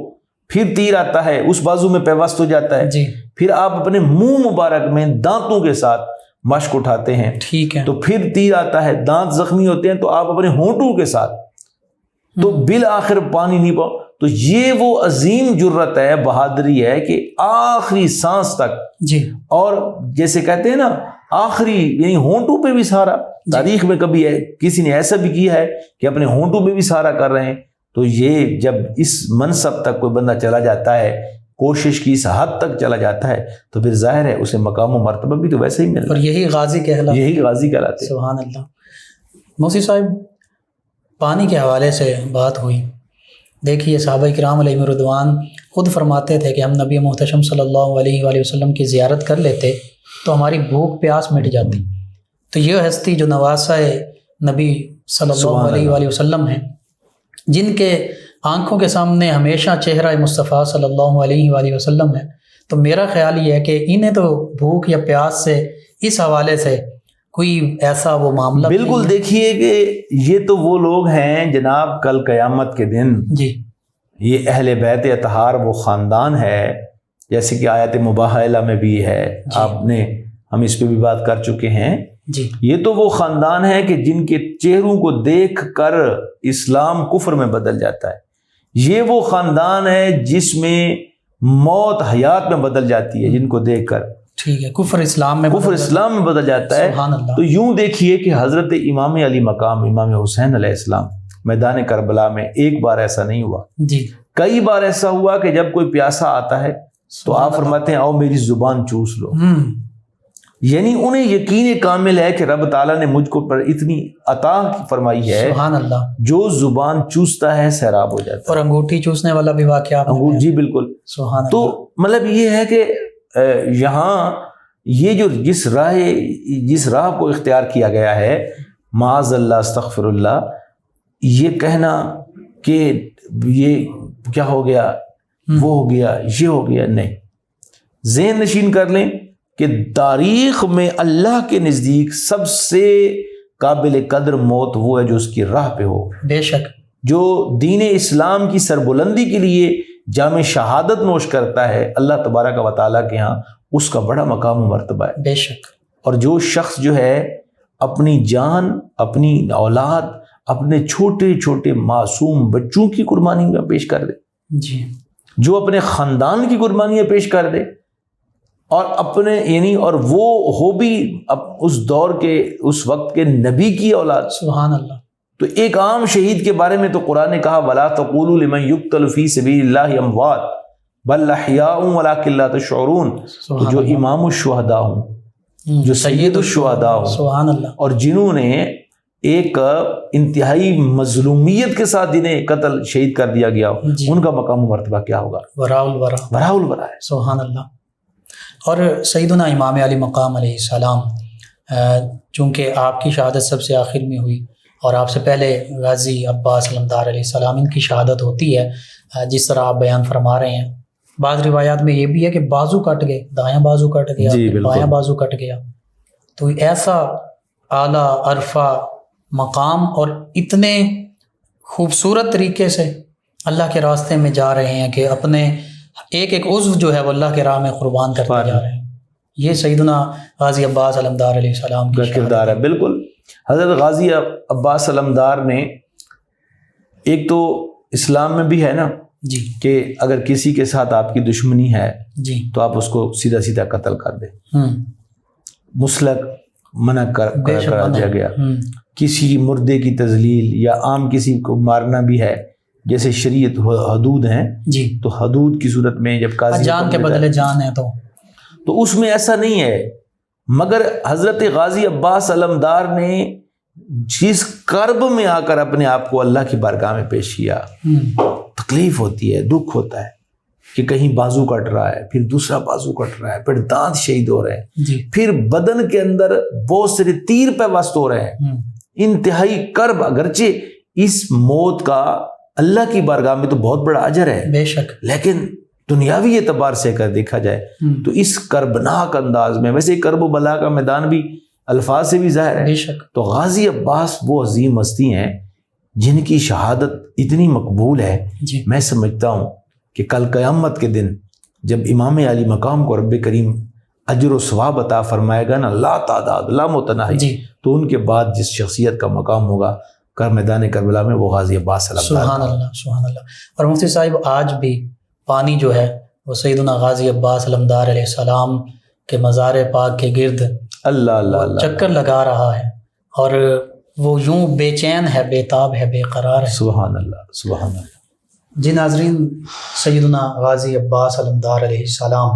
پھر تیر آتا ہے اس بازو میں پیوست ہو جاتا ہے، پھر آپ اپنے منہ مبارک میں دانتوں کے ساتھ مشق اٹھاتے ہیں، ٹھیک ہے، تو پھر تیر آتا ہے، دانت زخمی ہوتے ہیں تو آپ اپنے ہونٹوں کے ساتھ، تو بالآخر پانی نہیں پاؤ۔ تو یہ وہ عظیم جرت ہے، بہادری ہے کہ آخری سانس تک، اور جیسے کہتے ہیں نا آخری یعنی ہونٹوں پہ بھی سہارا، تاریخ میں کبھی کسی نے ایسا بھی کیا ہے کہ اپنے ہونٹوں پہ بھی سہارا کر رہے ہیں۔ تو یہ جب اس منصب تک کوئی بندہ چلا جاتا ہے، کوشش کی اس حد تک چلا جاتا ہے، تو پھر ظاہر ہے اسے مقام و مرتبہ بھی تو ویسے ہی ملتا ہے، اور یہی غازی کہلاتے۔ سبحان اللہ۔ موسی صاحب، پانی کے حوالے سے بات ہوئی، دیکھیے صحابہ کرام علیہ رضوان خود فرماتے تھے کہ ہم نبی محتشم صلی اللہ علیہ وآلہ وسلم کی زیارت کر لیتے تو ہماری بھوک پیاس مٹ جاتی۔ تو یہ ہستی جو نواسہ نبی صلی اللہ علیہ وآلہ وسلم ہیں، جن کے آنکھوں کے سامنے ہمیشہ چہرہ مصطفیٰ صلی اللہ علیہ وآلہ وسلم ہے، تو میرا خیال یہ ہے کہ انہیں تو بھوک یا پیاس سے اس حوالے سے کوئی ایسا وہ معاملہ بالکل۔ دیکھیے کہ یہ تو وہ لوگ ہیں جناب، کل قیامت کے دن یہ اہل بیت اطہار وہ خاندان ہے، جیسے کہ آیت مباہلہ میں بھی ہے، ہم اس پہ بھی بات کر چکے ہیں۔ یہ تو وہ خاندان ہے کہ جن کے چہروں کو دیکھ کر اسلام کفر میں بدل جاتا ہے، یہ وہ خاندان ہے جس میں موت حیات میں بدل جاتی ہے، جن کو دیکھ کر ٹھیک ہے کفر اسلام میں بدل جاتا ہے۔ تو یوں دیکھیے کہ حضرت امام علی مقام امام حسین علیہ السلام میدان کربلا میں ایک بار ایسا نہیں ہوا، کئی بار ایسا ہوا کہ جب کوئی پیاسا آتا ہے تو آپ فرماتے ہیں آؤ میری زبان چوس لو، یعنی انہیں یقین کامل ہے کہ رب تعالیٰ نے مجھ کو پر اتنی عطا فرمائی ہے، سبحان اللہ، جو زبان چوستا ہے سیراب ہو جاتا ہے، اور انگوٹھی چوسنے والا بھی واقعہ جی بالکل۔ سبحان تو مطلب یہ ہے کہ یہاں یہ جو جس راہ کو اختیار کیا گیا ہے، معاذ اللہ استغفر اللہ، یہ کہنا کہ یہ کیا ہو گیا، وہ ہو گیا، یہ ہو گیا، نہیں، ذہن نشین کر لیں کہ تاریخ میں اللہ کے نزدیک سب سے قابل قدر موت وہ ہے جو اس کی راہ پہ ہو، بے شک، جو دین اسلام کی سربلندی کے لیے جام شہادت نوش کرتا ہے، اللہ تبارک و تعالیٰ کے ہاں اس کا بڑا مقام و مرتبہ ہے، بے شک۔ اور جو شخص جو ہے اپنی جان، اپنی اولاد، اپنے چھوٹے چھوٹے معصوم بچوں کی قربانیاں پیش کر دے، جو اپنے خاندان کی قربانیاں پیش کر دے، اور اپنے یعنی اور وہ ہو بھی اس دور کے اس وقت کے نبی کی اولاد، سبحان اللہ۔ تو ایک عام شہید کے بارے میں تو قرآن نے کہا وَلَا تَقُولُوا لِمَنْ يُقْتَلُ فِي سَبِيلِ اللَّهِ أَمْوَاتٌ بَلْ أَحْيَاءٌ وَلَكِنْ لَا تَشْعُرُونَ، جو امام الشہداء ہوں، جو سید الشہداء ہوں، سبحان اللہ، اور جنہوں نے ایک انتہائی مظلومیت کے ساتھ جنہیں قتل شہید کر دیا گیا، ان کا مقام و مرتبہ کیا ہوگا، وراء الورا ہے، سبحان اللہ۔ اور سیدنا امام علی مقام علیہ السلام، چونکہ آپ کی شہادت سب سے آخر میں ہوئی اور آپ سے پہلے غازی عباس علمدار علیہ السلام ان کی شہادت ہوتی ہے، جس طرح آپ بیان فرما رہے ہیں۔ بعض روایات میں یہ بھی ہے کہ بازو کٹ گئے، دایاں بازو کٹ گیا، بایاں بازو کٹ گیا۔ تو ایسا اعلیٰ عرفہ مقام اور اتنے خوبصورت طریقے سے اللہ کے راستے میں جا رہے ہیں کہ اپنے ایک ایک عضو جو ہے وہ اللہ کے راہ میں قربان کرتے جا رہے ہیں، یہ سیدنا غازی عباس علمدار علیہ السلام کا کردار ہے۔ بالکل، حضرت غازی عباس علمدار نے ایک تو اسلام میں بھی ہے نا کہ اگر کسی کے ساتھ آپ کی دشمنی ہے تو آپ اس کو سیدھا سیدھا قتل کر دیں، مسلک منع کر دیا گیا، کسی مردے کی تذلیل یا عام کسی کو مارنا بھی ہے، جیسے شریعت حدود ہیں جی، تو حدود کی صورت میں جب قاضی جان کے بدلے جان ہے تو اس میں ایسا نہیں ہے، مگر حضرت غازی عباس علمدار نے جس کرب میں آ کر اپنے آپ کو اللہ کی بارگاہ میں پیش کیا، تکلیف ہوتی ہے، دکھ ہوتا ہے کہ کہیں بازو کٹ رہا ہے، پھر دوسرا بازو کٹ رہا ہے، پھر دانت شہید ہو رہے ہیں جی، پھر بدن کے اندر بہت سارے تیر پیوست ہو رہے ہیں، انتہائی کرب، اگرچہ اس موت کا اللہ کی بارگاہ میں تو بہت بڑا اجر ہے بے شک، لیکن دنیاوی اعتبار سے اگر دیکھا جائے تو اس کربناک انداز میں، ویسے کرب و بلا کا میدان بھی الفاظ سے بھی ظاہر ہے، بے شک، تو غازی عباس وہ عظیم ہستی ہیں جن کی شہادت اتنی مقبول ہے۔ جی، میں سمجھتا ہوں کہ کل قیامت کے دن جب امام علی مقام کو رب کریم اجر و ثواب عطا فرمائے گا نا، لا تعداد لا متناہی، جی، تو ان کے بعد جس شخصیت کا مقام ہوگا کر میدان کربلا میں وہ غازی عباس سبحان اللہ، سبحان اللہ۔ اور مفتی صاحب آج بھی پانی جو ہے وہ سیدنا غازی عباس علمدار علیہ السلام کے مزار پاک کے گرد اللہ اللہ اللہ چکر لگا رہا ہے، اور وہ یوں بے چین ہے، بے تاب ہے، بے قرار ہے۔ سبحان اللہ سبحان اللہ۔ جی ناظرین، سیدنا غازی عباس علمدار علیہ السلام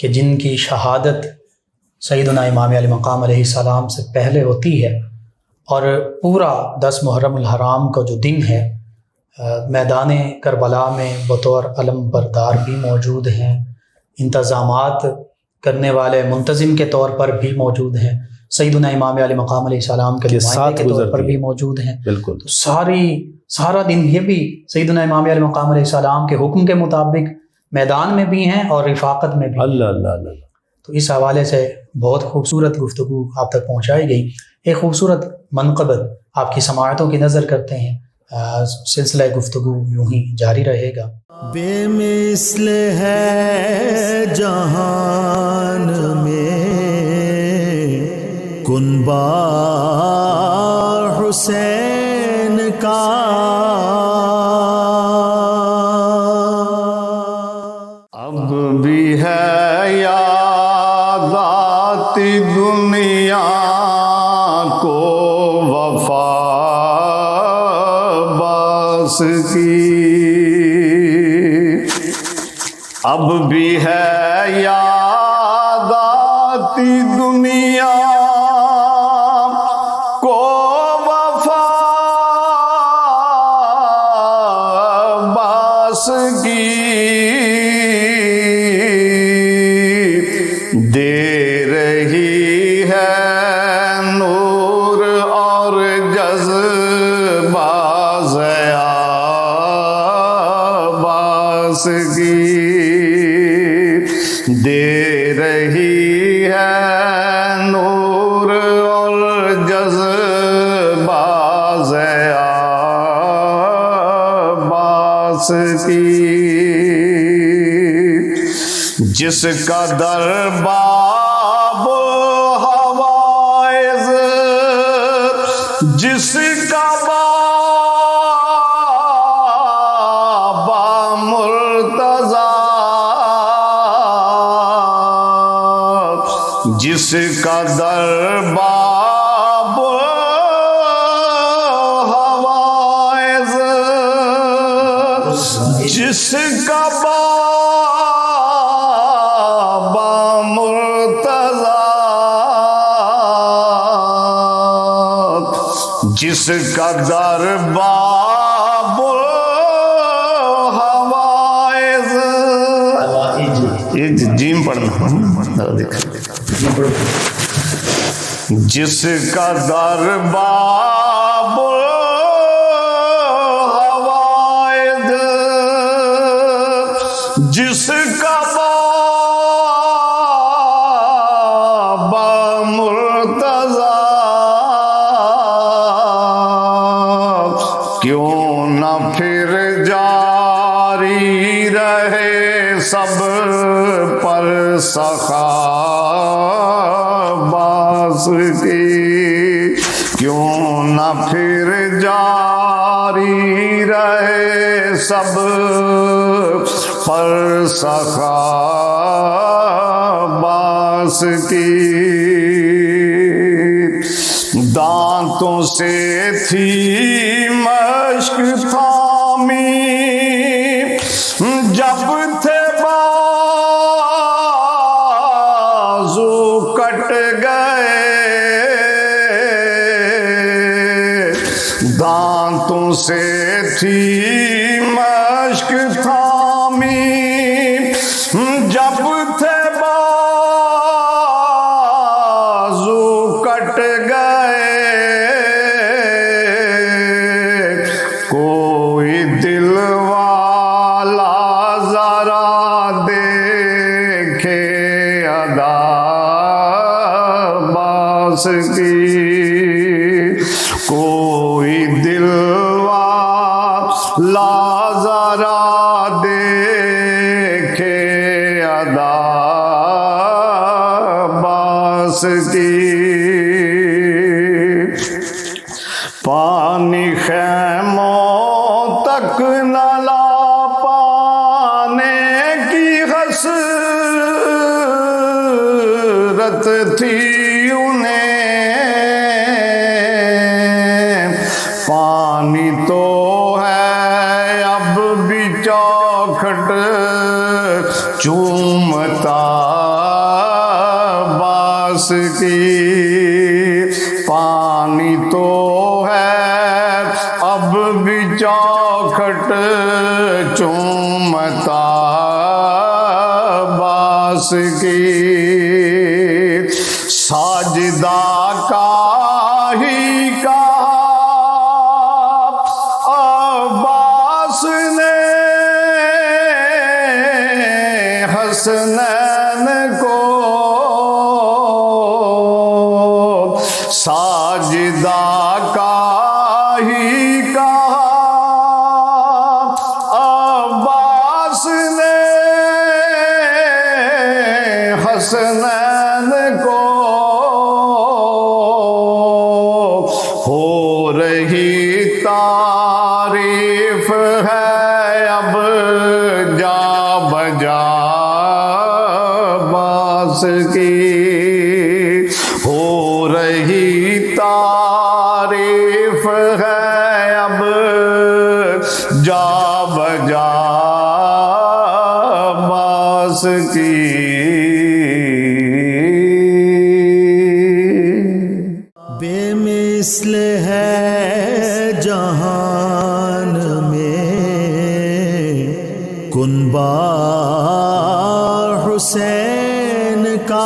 کہ جن کی شہادت سیدنا امام علی مقام علیہ السلام سے پہلے ہوتی ہے، اور پورا 10 محرم الحرام کا جو دن ہے میدان کربلا میں بطور علم بردار بھی موجود ہیں، انتظامات کرنے والے منتظم کے طور پر بھی موجود ہیں، سیدنا امام علی مقام علیہ السلام کے نمائندے کے طور پر بھی موجود ہیں۔ بالکل، تو سارا دن یہ بھی سیدنا امام علی مقام علیہ السلام کے حکم کے مطابق میدان میں بھی ہیں اور رفاقت میں بھی۔ اللہ اللہ اللہ۔ تو اس حوالے سے بہت خوبصورت گفتگو آپ تک پہنچائی گئی، ایک خوبصورت منقبت آپ کی سماعتوں کی نظر کرتے ہیں، سلسلہ گفتگو یوں ہی جاری رہے گا۔ بے مثل ہے جہان میں کنبہ حسین کا، اب بھی ہے یاد آتی دنیا کو وفا باس کی، اب بھی ہے یاد آتی دنیا کو وفا باس کی، دے رہی ہے نور اور جذبہ ضیا باس کی، دے رہی ہے نور اور جذبہ ضیا باس کی، جس کا در باب ہوائز، جس کا باب مرتضی، جس کا در باب ہوائز، جس کا جس کا در باب ہوائز، ایک جیم پڑھنا، جس کا در باب ہوائز، جس کا کیوں نہ پھر جاری رہے سب پر سخا باس کی، کیوں نہ پھر جاری رہے سب پر سخا باس کی، دانتوں سے تھی مشق تھامی جب تھے بازو کٹ گئے دانتوں سے تھی مشق تھامی جب تھے بازو کٹ گئے کوئی دل والا ذرا دیکھے ادا باس کی کوئی دل والا ذرا دیکھے ادا باس کی پانی خیموں تک نہ لا پانے کی حسرت تھی انہیں پانی تو ہے اب بھی چوکھٹ چومتا باس کی پانی تو ہے اب بھی چوکھٹ چومتا باس کی ساجدہ کا ہی کہا عباس نے حسنین کو ساجدہ کا ہی کہا عباس نے حسنین کو ہو رہی تعریف ہے اب جا بجا باس کی ہو رہی تعریف ہے اب جا بجا باس کی بے مثل ہے جہان میں کنبہ حسین کا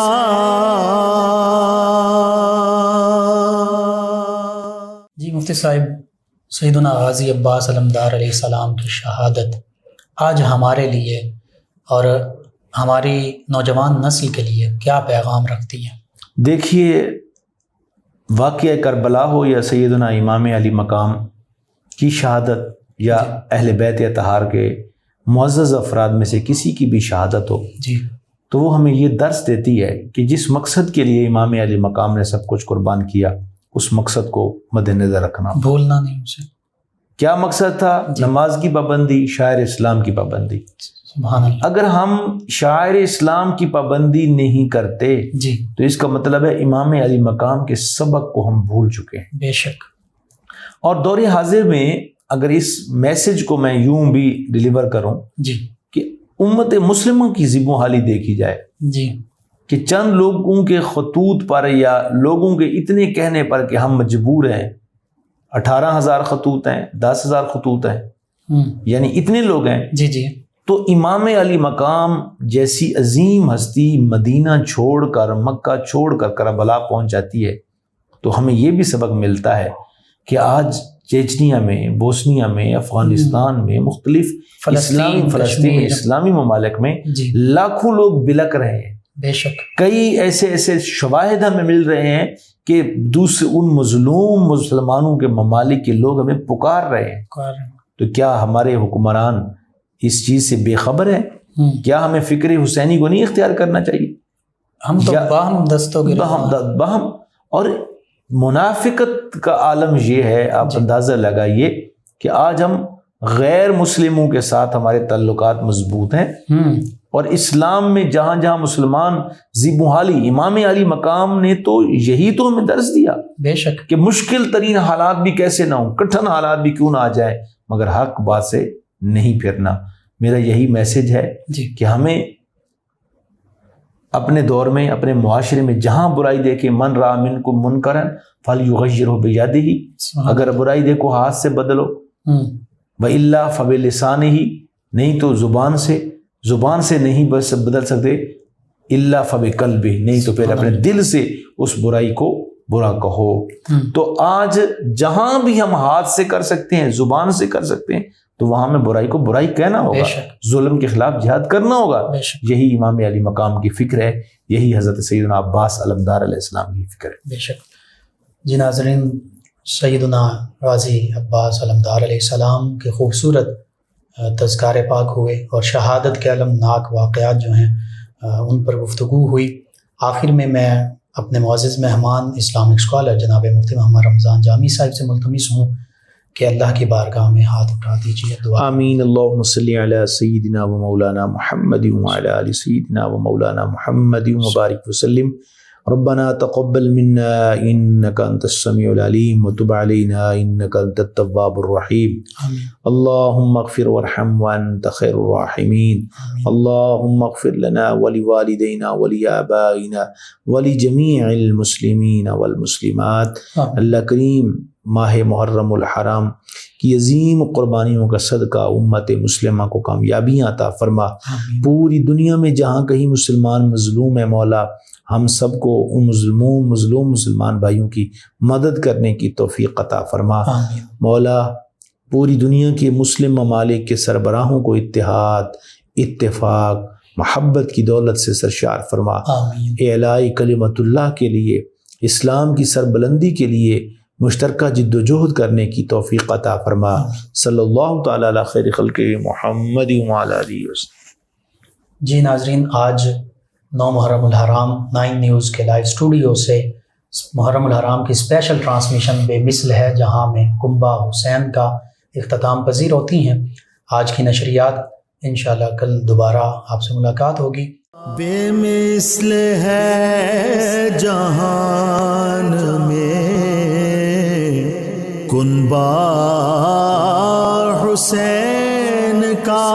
جی مفتی صاحب، سیدنا غازی عباس علمدار علیہ السلام کی شہادت آج ہمارے لیے اور ہماری نوجوان نسل کے لیے کیا پیغام رکھتی ہے؟ دیکھیے، واقعہ کربلا ہو یا سیدنا امام علی مقام کی شہادت یا اہل بیت اطہار کے معزز افراد میں سے کسی کی بھی شہادت ہو، جی، تو وہ ہمیں یہ درس دیتی ہے کہ جس مقصد کے لیے امام علی مقام نے سب کچھ قربان کیا اس مقصد کو مد نظر رکھنا، بھولنا نہیں اسے۔ کیا مقصد تھا؟ نماز کی پابندی، شاعر اسلام کی پابندی۔ سبحان اللہ۔ اگر ہم شاعر اسلام کی پابندی نہیں کرتے جی، تو اس کا مطلب ہے امام علی مقام کے سبق کو ہم بھول چکے ہیں۔ بے شک۔ اور دور حاضر میں اگر اس میسج کو میں یوں بھی ڈیلیور کروں جی کہ امت مسلمہ کی ذیب و حالی دیکھی جائے جی کہ چند لوگوں کے خطوط پر یا لوگوں کے اتنے کہنے پر کہ ہم مجبور ہیں، 18,000 خطوط ہیں، 10,000 خطوط ہیں، یعنی اتنے لوگ ہیں، جی جی تو امام علی مقام جیسی عظیم ہستی مدینہ چھوڑ کر، مکہ چھوڑ کر کربلا پہنچ جاتی ہے، تو ہمیں یہ بھی سبق ملتا ہے کہ آج چیچنیا میں، بوسنیا میں، افغانستان میں، مختلف فلسطین اسلامی ممالک میں جی لاکھوں لوگ بلک رہے ہیں۔ بے شک۔ کئی ایسے شواہد ہمیں مل رہے ہیں کہ دوسرے ان مظلوم مسلمانوں کے ممالک کے لوگ ہمیں پکار رہے ہیں۔ تو کیا ہمارے حکمران اس چیز سے بے خبر ہیں؟ کیا ہمیں فکر حسینی کو نہیں اختیار کرنا چاہیے؟ ہم تو باہم دستوں کے باہم۔ اور منافقت کا عالم یہ ہے، آپ اندازہ لگائیے کہ آج ہم غیر مسلموں کے ساتھ ہمارے تعلقات مضبوط ہیں، اور اسلام میں جہاں جہاں مسلمان ذی محالی، امام علی مقام نے تو یہی تو ہمیں درس دیا بے شک کہ مشکل ترین حالات بھی کیسے نہ ہوں، کٹھن حالات بھی کیوں نہ آ جائیں، مگر حق بات سے نہیں پھرنا۔ میرا یہی میسج ہے جی کہ ہمیں اپنے دور میں، اپنے معاشرے میں جہاں برائی دیکھے، من رأى منکم منکرا فلیغیرہ بیدہ، اگر برائی دیکھو ہاتھ سے بدلو، وإلا فبلسانہ، نہیں تو زبان سے نہیں بس بدل سکتے، الا فبقلبہ، نہیں تو پھر اپنے دل سے اس برائی کو برا کہو۔ تو آج جہاں بھی ہم ہاتھ سے کر سکتے ہیں، زبان سے کر سکتے ہیں، تو وہاں میں برائی کو برائی کہنا ہوگا، ظلم کے خلاف جہاد کرنا ہوگا۔ یہی امام علی مقام کی فکر ہے، یہی حضرت سیدنا عباس علمدار علیہ السلام کی فکر ہے۔ بے شک۔ جی ناظرین، سیدنا غازی عباس علمدار علیہ السلام کے خوبصورت تذکار پاک ہوئے اور شہادت کے المناک واقعات جو ہیں ان پر گفتگو ہوئی۔ آخر میں اپنے معزز مہمان اسلامک اسکالر جناب مفتی محمد رمضان جامی صاحب سے ملتمس ہوں کہ اللہ کی بارگاہ میں ہاتھ اٹھا دیجیے، دعا۔ آمین۔ اللہم صلی علی سیدنا و مولانا محمد وعلی آل سیدنا و مولانا محمد وبارک وسلم۔ ربنا تقبل منا انك انت السميع العليم وتب علينا انك انت التواب الرحيم آمین اللهم اغفر وارحم وانت خير الراحمين اللهم اغفر لنا ولوالدينا ولآبائنا ولجميع المسلمين والمسلمات۔ اللہ کریم ماہ محرم الحرام کی عظیم قربانیوں کا صدقہ امت مسلمہ کو کامیابیاں عطا فرما۔ پوری دنیا میں جہاں کہیں مسلمان مظلوم ہے مولا، ہم سب کو ان مظلوم مسلمان بھائیوں کی مدد کرنے کی توفیق عطا فرما۔ آمین مولا پوری دنیا کے مسلم ممالک کے سربراہوں کو اتحاد، اتفاق، محبت کی دولت سے سرشار فرما۔ آمین اعلاء کلمت اللہ کے لیے، اسلام کی سربلندی کے لیے مشترکہ جد و جہد کرنے کی توفیق عطا فرما۔ صلی اللہ تعالی علی خیر خلق محمد وعلی آلہ وسلم۔ جی ناظرین، آج 9 محرم الحرام 9 نیوز کے لائیو اسٹوڈیو سے محرم الحرام کی اسپیشل ٹرانسمیشن بے مثل ہے، جہاں میں کنبہ حسین کا اختتام پذیر ہوتی ہیں۔ آج کی نشریات انشاءاللہ کل دوبارہ آپ سے ملاقات ہوگی۔ بے مثل ہے جہان میں کنبہ حسین کا،